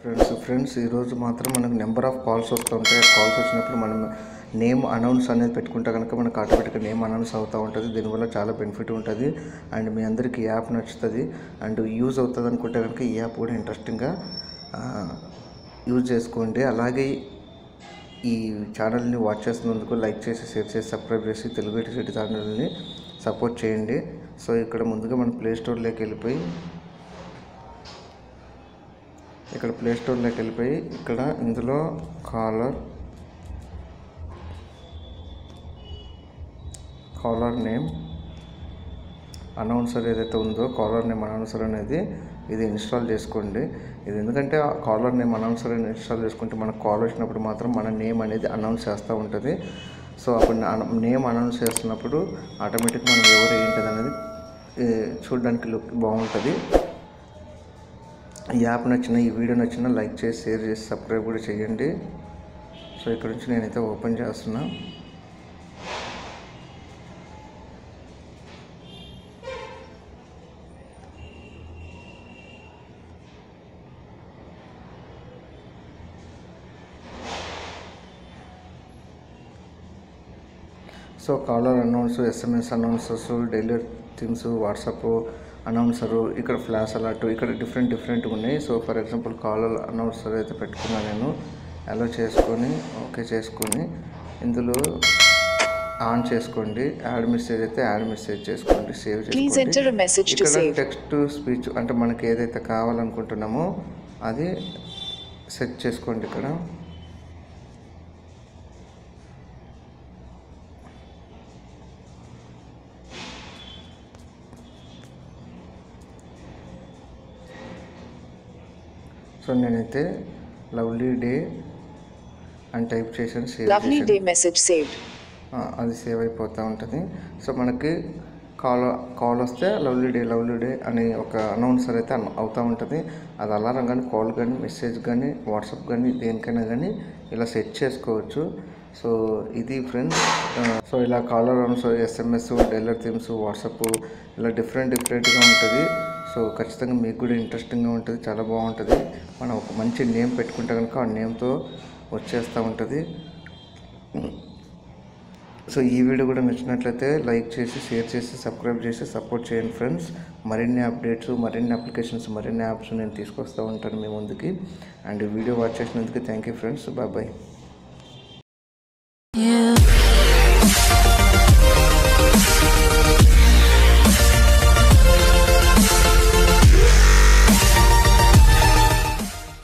Friends ఈరోజు మాత్రం మనకు నెంబర్ ఆఫ్ కాల్స్ వస్తుంటాయి. కాల్స్ వచ్చినప్పుడు మనం నేమ్ అనౌన్స్ అనేది పెట్టుకుంటే కనుక మనకు ఆటోమేటిక్గా నేమ్ అనౌన్స్ అవుతూ ఉంటుంది. దీనివల్ల చాలా బెనిఫిట్ ఉంటుంది అండ్ మీ అందరికీ ఈ యాప్ నచ్చుతుంది అండ్ యూజ్ అవుతుంది అనుకుంటే కనుక ఈ యాప్ కూడా ఇంట్రెస్టింగ్గా యూజ్ చేసుకోండి. అలాగే ఈ ఛానల్ని వాచ్ చేస్తున్నందుకు లైక్ చేసి, షేర్ చేసి, సబ్స్క్రైబ్ చేసి తెలుగు సిటీ ఛానల్ని సపోర్ట్ చేయండి. సో ఇక్కడ ముందుగా మనం ప్లే స్టోర్లోకి వెళ్ళిపోయి ఇక్కడ ఇందులో కాలర్ నేమ్ అనౌన్సర్ ఏదైతే ఉందో కాలర్ నేమ్ అనౌన్సర్ అనేది ఇది ఇన్స్టాల్ చేసుకోండి. ఇది ఎందుకంటే కాలర్ నేమ్ అనౌన్సర్ అని ఇన్స్టాల్ చేసుకుంటే మనకు కాల్ వచ్చినప్పుడు మాత్రం మన నేమ్ అనేది అనౌన్స్ చేస్తూ ఉంటుంది. సో అప్పుడు నేమ్ అనౌన్స్ చేస్తున్నప్పుడు ఆటోమేటిక్గా మనం ఎవరు ఏంటిది అనేది చూడడానికి లుక్ బాగుంటుంది. ఈ యాప్ నచ్చిన, ఈ వీడియో నచ్చిన లైక్ చేసి, షేర్ చేసి, సబ్స్క్రైబ్ కూడా చేయండి. సో ఇక్కడ నుంచి నేనైతే ఓపెన్ చేస్తున్నా. So caller announce, SMS announcers, daily themes, WhatsApp announcer, ఇక్కడ ఫ్లాష్ అలర్ట్, ఇక్కడ డిఫరెంట్ ఉన్నాయి. So for example caller announcer అయితే పెట్టుకున్నా నేను. అలో చేసుకొని ఓకే చేసుకొని ఇందులో ఆన్ చేసుకోండి. యాడ్ మెసేజ్ అయితే యాడ్ మెసేజ్ చేసుకోండి, సేవ్ చేసుకోండి. ఇక్కడ టెక్స్ట్ స్పీచ్ అంటే మనకి ఏదైతే కావాలనుకుంటున్నామో అది సెట్ చేసుకోండి. ఇక్కడ సో నేనైతే లవ్లీ డే అని టైప్ చేసాను, అది సేవ్ అయిపోతూ ఉంటుంది. సో మనకి కాల్ వస్తే లవ్లీ డే అని ఒక అనౌన్సర్ అయితే అవుతూ ఉంటుంది. అది అలారం కానీ, కాల్ కానీ, మెసేజ్ కానీ, వాట్సాప్ కానీ, దేనికైనా కానీ ఇలా సెట్ చేసుకోవచ్చు. సో ఇది ఫ్రెండ్స్. సో ఇలా caller announcer, SMS, dialer themes, WhatsApp ఇలా డిఫరెంట్గా ఉంటుంది. సో ఖచ్చితంగా మీకు కూడా ఇంట్రెస్టింగ్గా ఉంటుంది, చాలా బాగుంటుంది. మనం ఒక మంచి నేమ్ పెట్టుకుంటే కనుక ఆ నేమ్తో వచ్చేస్తూ ఉంటుంది. సో ఈ వీడియో కూడా నచ్చినట్లయితే లైక్ చేసి, షేర్ చేసి, సబ్స్క్రైబ్ చేసి సపోర్ట్ చేయండి ఫ్రెండ్స్. మరిన్ని అప్డేట్స్, మరిన్ని అప్లికేషన్స్, మరిన్ని యాప్స్ నేను తీసుకొస్తూ ఉంటాను మీ ముందుకి. అండ్ వీడియో వాచ్ చేసినందుకు థ్యాంక్ యూ ఫ్రెండ్స్. బాయ్.